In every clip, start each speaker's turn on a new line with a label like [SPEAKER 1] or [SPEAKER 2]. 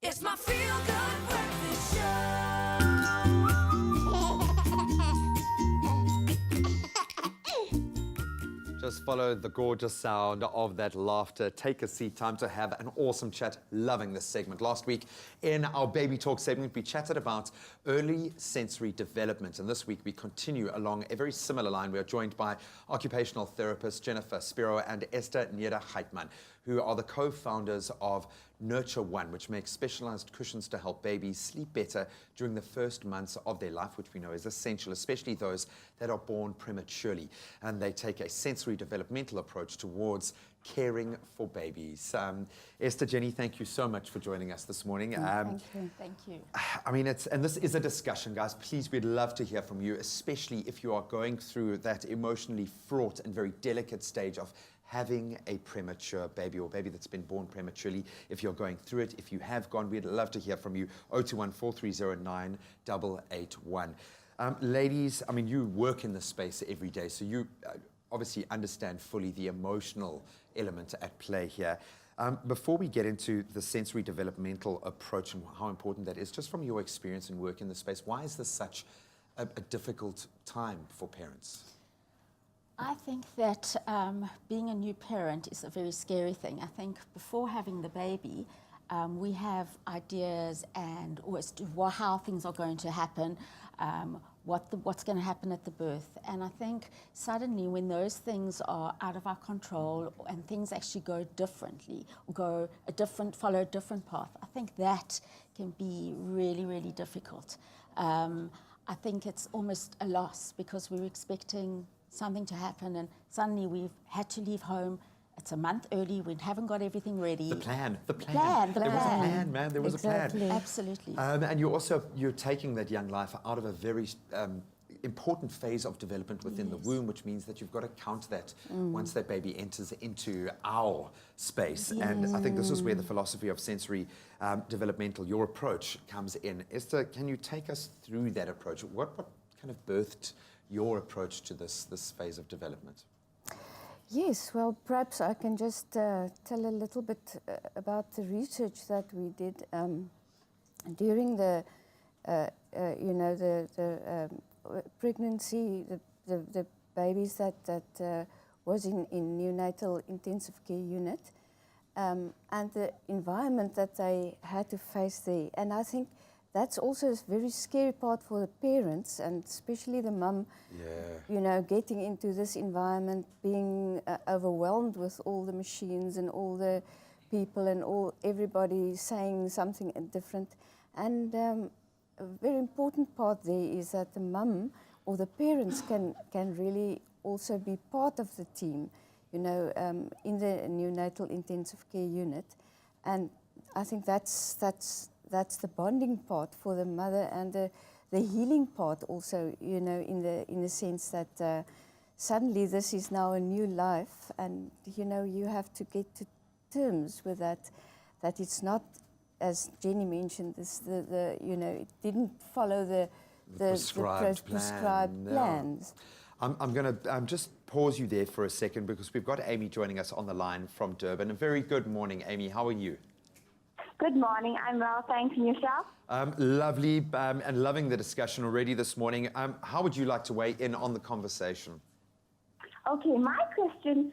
[SPEAKER 1] It's my feel-good breakfast show.
[SPEAKER 2] Just follow the gorgeous sound of that laughter. Take a seat. Time to have an awesome chat. Loving this segment. Last week in our Baby Talk segment, we chatted about early sensory development. And this week we continue along a very similar line. We are joined by occupational therapists Jennifer Spiro and Esther Heitman, who are the co-founders of nurtureOne, which makes specialized cushions to help babies sleep better during the first months of their life, which we know is essential, especially those that are born prematurely. And they take a sensory developmental approach towards caring for babies. Esther, Jenny, thank you so much for joining us this morning.
[SPEAKER 3] Thank you. Thank you.
[SPEAKER 2] I mean, and this is a discussion, guys. Please, we'd love to hear from you, especially if you are going through that emotionally fraught and very delicate stage of having a premature baby or baby that's been born prematurely. If you're going through it, if you have gone, we'd love to hear from you. 021 430 9881. Ladies, I mean, you work in this space every day, so you obviously understand fully the emotional element at play here. Before we get into the sensory developmental approach and how important that is, just from your experience and work in the space, why is this such a difficult time for parents?
[SPEAKER 3] I think that being a new parent is a very scary thing. I think before having the baby, we have ideas and as to how things are going to happen, what's going to happen at the birth. And I think suddenly when those things are out of our control and things actually go differently, follow a different path, I think that can be really, really difficult. I think it's almost a loss because we were expecting something to happen and suddenly we've had to leave home. It's a month early, we haven't got everything ready.
[SPEAKER 2] The plan.
[SPEAKER 3] There was a plan,
[SPEAKER 2] man, there was a plan.
[SPEAKER 3] Absolutely.
[SPEAKER 2] And you're taking that young life out of a very important phase of development within the womb, which means that you've got to count that once that baby enters into our space. Yes. And I think this is where the philosophy of sensory developmental, your approach, comes in. Esther, can you take us through that approach? What kind of birthed your approach to this phase of development?
[SPEAKER 4] Yes, well, perhaps I can just tell a little bit about the research that we did during the pregnancy, the babies that was in neonatal intensive care unit, and the environment that they had to face there. And I think that's also a very scary part for the parents, and especially the mum, getting into this environment, being overwhelmed with all the machines and all the people and everybody saying something different. And a very important part there is that the mum or the parents can really also be part of the team, in the neonatal intensive care unit. And I think that's the bonding part for the mother and the healing part also, in the sense that suddenly this is now a new life and, you have to get to terms with that it's not, as Jenny mentioned, it didn't follow the prescribed plans.
[SPEAKER 2] I'm going to just pause you there for a second because we've got Amy joining us on the line from Durban. A very good morning, Amy. How are you?
[SPEAKER 5] Good morning. I'm well, thanks. And yourself?
[SPEAKER 2] Lovely, and loving the discussion already this morning. How would you like to weigh in on the conversation?
[SPEAKER 5] Okay, my question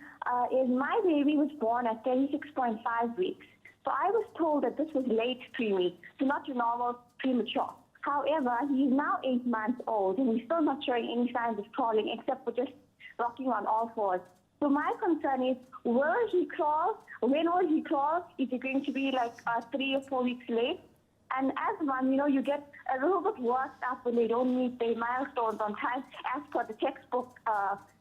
[SPEAKER 5] is my baby was born at 36.5 weeks. So I was told that this was late preemie, so not your normal premature. However, he's now 8 months old and he's still not showing any signs of crawling except for just rocking on all fours. So my concern is, will he crawl? When will he crawl? Is it going to be like 3 or 4 weeks late? And as one, you get a little bit worked up when they don't meet their milestones on time, as per the textbook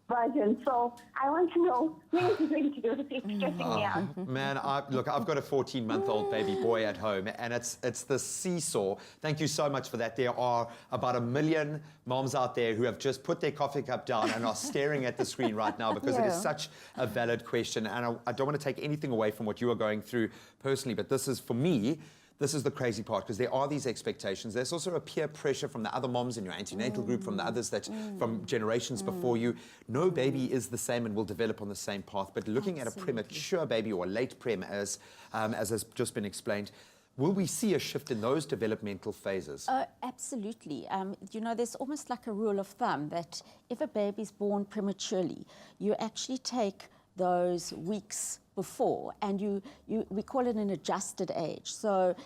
[SPEAKER 5] version. So I want to know, when is he going to do this? It's stressing me out.
[SPEAKER 2] Man, look, I've got a 14-month-old baby boy at home, and it's the seesaw. Thank you so much for that. There are about 1 million moms out there who have just put their coffee cup down and are staring at the screen right now because it is such a valid question. And I don't want to take anything away from what you are going through personally, but this is, for me, this is the crazy part, because there are these expectations. There's also a peer pressure from the other moms in your antenatal group, from the others from generations before you. No baby is the same and will develop on the same path. But looking at a premature baby or a late prem, as has just been explained, Will we see a shift in those developmental phases?
[SPEAKER 3] Absolutely. You know, there's almost like a rule of thumb that if a baby's born prematurely, you actually take those weeks before and we call it an adjusted age. So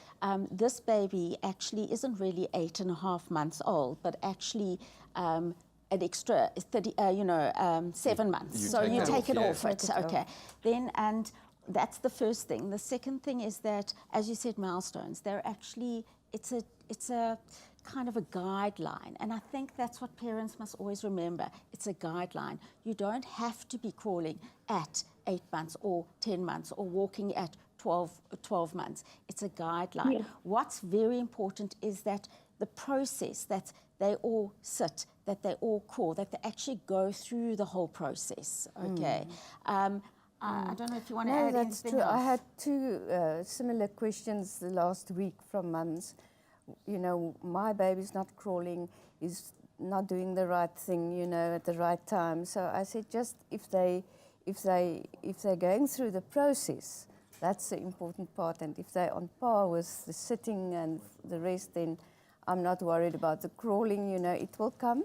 [SPEAKER 3] this baby actually isn't really 8.5 months old, but actually an extra 7 months. So you take it off it. Okay. Then, and that's the first thing. The second thing is that, as you said, milestones, they're actually, it's a kind of a guideline. And I think that's what parents must always remember. It's a guideline. You don't have to be crawling at 8 months or 10 months or walking at 12 months. It's a guideline. Yeah. What's very important is that the process, that they all sit, that they all crawl, that they actually go through the whole process, okay? I don't know if you want to add anything
[SPEAKER 4] true.
[SPEAKER 3] else.
[SPEAKER 4] I had two similar questions the last week from mums. You know, my baby's not crawling, is not doing the right thing, you know, at the right time. So I said, just if they're going through the process, that's the important part. And if they're on par with the sitting and the rest, then I'm not worried about the crawling. You know, it will come.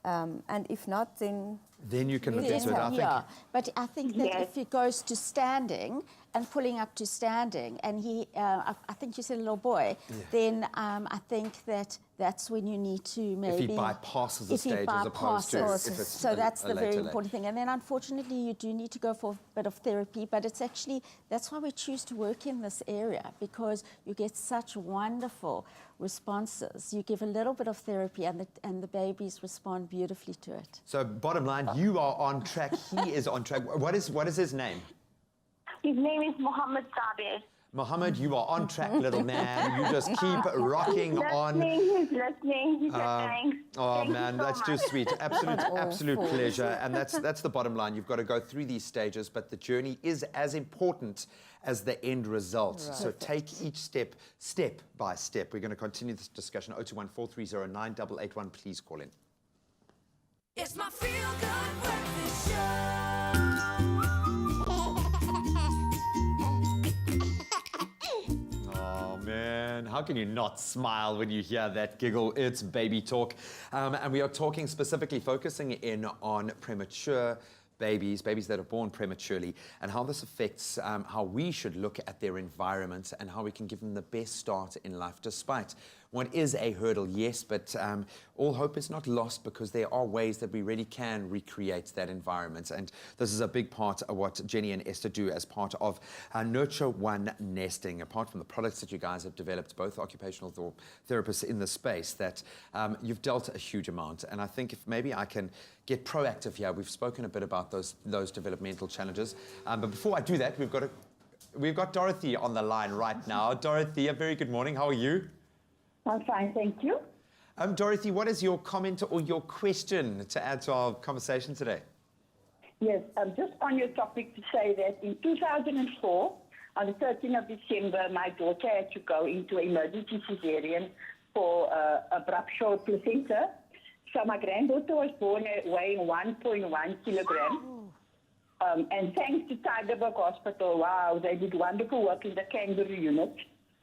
[SPEAKER 4] And if not, then
[SPEAKER 2] you can look into it. I think.
[SPEAKER 3] Yeah, but I think that if he goes to standing and pulling up to standing, and he, I think you said a little boy, then I think that's when you need to maybe...
[SPEAKER 2] If he bypasses the stage as opposed to if it's
[SPEAKER 3] So that's the very
[SPEAKER 2] later.
[SPEAKER 3] important thing. And then unfortunately you do need to go for a bit of therapy, but it's actually, that's why we choose to work in this area, because you get such wonderful responses. You give a little bit of therapy and the babies respond beautifully to it.
[SPEAKER 2] So bottom line, you are on track. He is on track. What is his name?
[SPEAKER 5] His name is Mohammed Sabir.
[SPEAKER 2] Mohammed, you are on track, little man. You just keep rocking on.
[SPEAKER 5] He's listening. He said thanks.
[SPEAKER 2] Oh,
[SPEAKER 5] Thank
[SPEAKER 2] man,
[SPEAKER 5] you so
[SPEAKER 2] that's
[SPEAKER 5] much.
[SPEAKER 2] just sweet. Absolute pleasure. And that's the bottom line. You've got to go through these stages, but the journey is as important as the end result. Right. So take each step by step. We're going to continue this discussion. 021 430 9881. Please call in.
[SPEAKER 1] It's my feel-good breakfast show.
[SPEAKER 2] Oh, man, how can you not smile when you hear that giggle? It's baby talk. And we are talking specifically, focusing in on premature babies that are born prematurely, and how this affects how we should look at their environment and how we can give them the best start in life, despite what is a hurdle, yes, but all hope is not lost, because there are ways that we really can recreate that environment. And this is a big part of what Jenny and Esther do as part of nurtureOne nesting, apart from the products that you guys have developed, both occupational therapists in the space, that you've dealt a huge amount. And I think if maybe I can get proactive here, we've spoken a bit about those developmental challenges. But before I do that, we've got Dorothy on the line right now. Dorothy, a very good morning. How are you?
[SPEAKER 5] I'm fine, thank you.
[SPEAKER 2] Dorothy, what is your comment or your question to add to our conversation today?
[SPEAKER 6] Yes, just on your topic to say that in 2004, on the 13th of December, my daughter had to go into emergency cesarean for abrupt short placenta. So my granddaughter was born weighing 1.1 kilogram. And thanks to Tygerberg Hospital, wow, they did wonderful work in the kangaroo unit.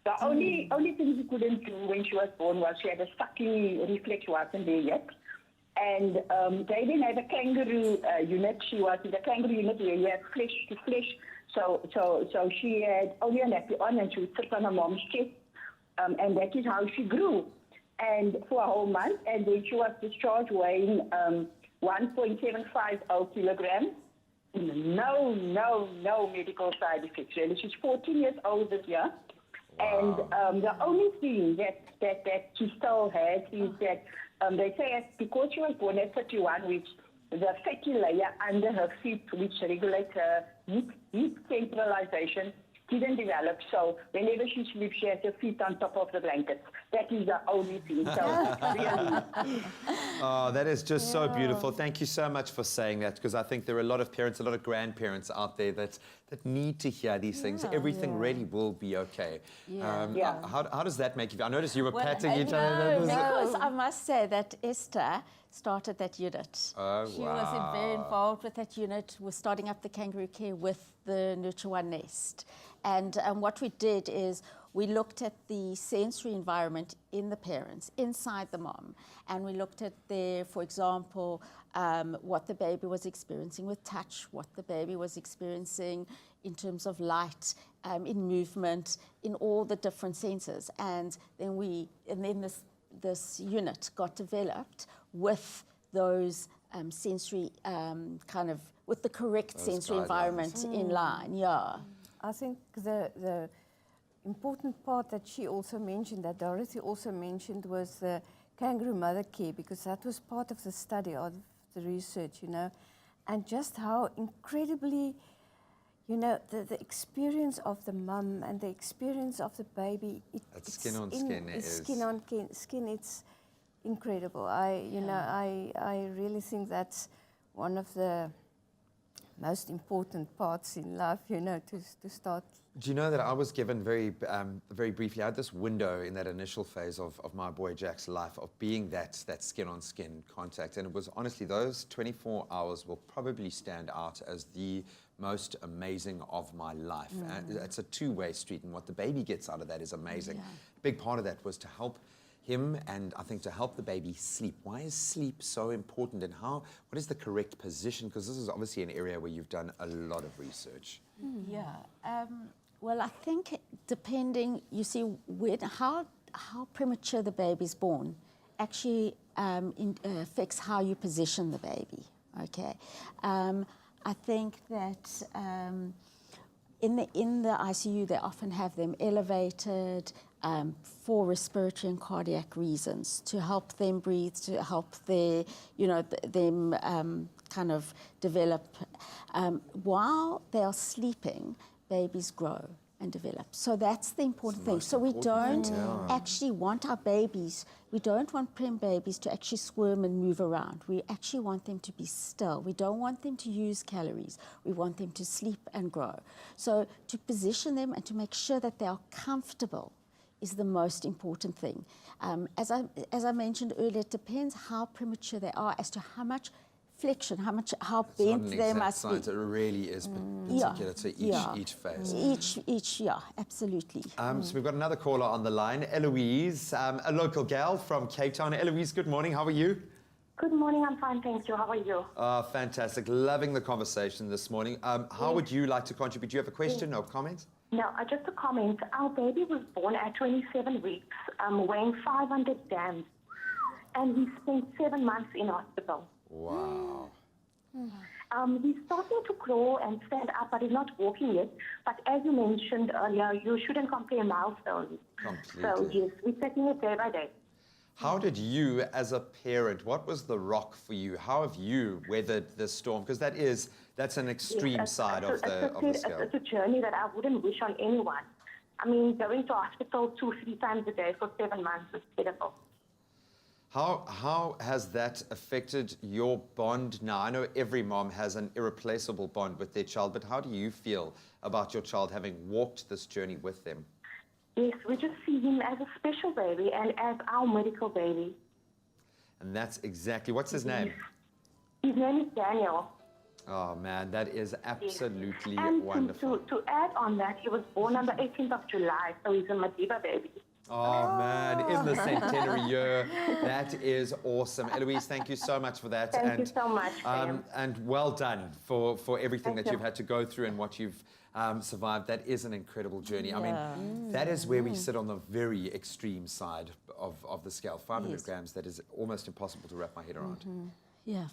[SPEAKER 6] The only thing she couldn't do when she was born was she had a sucking reflex wasn't there yet. And they didn't have a kangaroo unit. She was in the kangaroo unit where you have flesh to flesh. So she had only a nappy on, and she would sit on her mom's chest. And that is how she grew. And for a whole month, and then she was discharged weighing 1.750 kilograms. No medical side effects. Really. She's 14 years old this year. Wow. And the only thing that she still has is that they say because she was born at 31 weeks, the fatty layer under her feet, which regulates her heat centralization, didn't develop. So whenever she sleeps, she has her feet on top of the blankets. That is the only thing. So really.
[SPEAKER 2] Oh, that is just so beautiful. Thank you so much for saying that, because I think there are a lot of parents, a lot of grandparents out there that need to hear these things. Everything really will be okay. How does that make you feel? I noticed you were patting each other.
[SPEAKER 3] No, because I must say that Esther started that unit.
[SPEAKER 2] Oh,
[SPEAKER 3] she was very involved with that unit. We're starting up the kangaroo care with the nurtureOne nest. And what we did is We looked at the sensory environment in the parents, inside the mom, and we looked at for example, what the baby was experiencing with touch, what the baby was experiencing in terms of light, in movement, in all the different senses, and then this unit got developed with those sensory with the correct sensory environment in line. Yeah.
[SPEAKER 4] I think the important part that she also mentioned, that Dorothy also mentioned, was the kangaroo mother care, because that was part of the study, of the research, and just how incredibly, the experience of the mum and the experience of the baby.
[SPEAKER 2] It's skin on skin.
[SPEAKER 4] It's incredible. I really think that's one of the most important parts in life, to start.
[SPEAKER 2] Do you know that I was given very briefly, I had this window in that initial phase of my boy Jack's life of being that skin-on-skin contact, and it was honestly, those 24 hours will probably stand out as the most amazing of my life. And it's a two-way street, and what the baby gets out of that is amazing.
[SPEAKER 3] Yeah.
[SPEAKER 2] A big part of that was to help him, and I think to help the baby sleep. Why is sleep so important, and what is the correct position? Because this is obviously an area where you've done a lot of research.
[SPEAKER 3] Yeah. Well, I think depending, you see, how premature the baby's born actually affects how you position the baby. Okay. I think that in the ICU they often have them elevated for respiratory and cardiac reasons, to help them breathe, to help them kind of develop. While they are sleeping, babies grow and develop. So that's the important thing. So we don't actually want our babies, we don't want prem babies to actually squirm and move around. We actually want them to be still. We don't want them to use calories. We want them to sleep and grow. So to position them and to make sure that they are comfortable is the most important thing. As I mentioned earlier, it depends how premature they are as to how much flexion, how bent they must be.
[SPEAKER 2] It really is particular to each phase.
[SPEAKER 3] Yeah, absolutely.
[SPEAKER 2] So we've got another caller on the line, Eloise, a local gal from Cape Town. Eloise, good morning. How are you?
[SPEAKER 5] Good morning, I'm fine, thank you. How are you?
[SPEAKER 2] Fantastic. Loving the conversation this morning. How would you like to contribute? Do you have a question or comment?
[SPEAKER 5] No, just a comment. Our baby was born at 27 weeks, weighing 500 grams, and he spent 7 months in hospital.
[SPEAKER 2] Wow.
[SPEAKER 5] He's starting to crawl and stand up, but he's not walking yet. But as you mentioned earlier, you shouldn't compare milestones.
[SPEAKER 2] Completely.
[SPEAKER 5] So yes, we're taking it day by day.
[SPEAKER 2] How did you, as a parent, what was the rock for you? How have you weathered this storm? Because that's an extreme side of the scale.
[SPEAKER 5] It's a journey that I wouldn't wish on anyone. I mean, going to hospital 2-3 times a day for 7 months is pitiful.
[SPEAKER 2] How has that affected your bond now? I know every mom has an irreplaceable bond with their child, but how do you feel about your child having walked this journey with them?
[SPEAKER 5] Yes, we just see him as a special baby and as our medical baby.
[SPEAKER 2] And that's exactly, what's his name?
[SPEAKER 5] His name is Daniel.
[SPEAKER 2] Oh man, that is absolutely
[SPEAKER 5] and
[SPEAKER 2] wonderful.
[SPEAKER 5] To add on that, he was born on the 18th of July, so he's a Madiba baby.
[SPEAKER 2] Oh man, in the centenary year. That is awesome. Eloise, thank you so much for that.
[SPEAKER 5] Thank you so much, Sam.
[SPEAKER 2] And well done for everything that you've had to go through and what you've survived. That is an incredible journey. I mean, that is where we sit on the very extreme side of the scale. 500 grams, that is almost impossible to wrap my head around.
[SPEAKER 3] Yeah.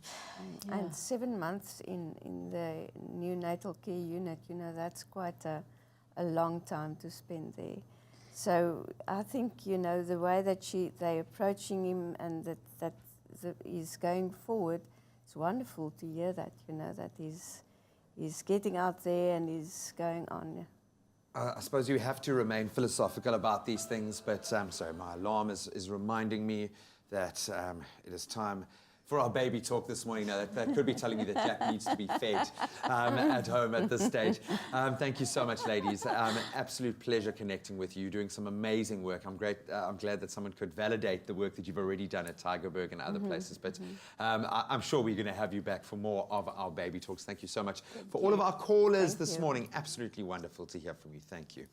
[SPEAKER 4] And 7 months in the neonatal care unit, that's quite a long time to spend there. So I think, the way that they're approaching him and that he's going forward, it's wonderful to hear that, that he's getting out there and he's going on.
[SPEAKER 2] I suppose you have to remain philosophical about these things, but sorry, my alarm is reminding me that it is time for our baby talk this morning. Now, that could be telling me that Jack needs to be fed at home at this stage. Thank you so much, ladies. Absolute pleasure connecting with you, doing some amazing work. I'm glad that someone could validate the work that you've already done at Tygerberg and other places. But I'm sure we're going to have you back for more of our baby talks. Thank you so much. For all of our callers this morning, absolutely wonderful to hear from you. Thank you.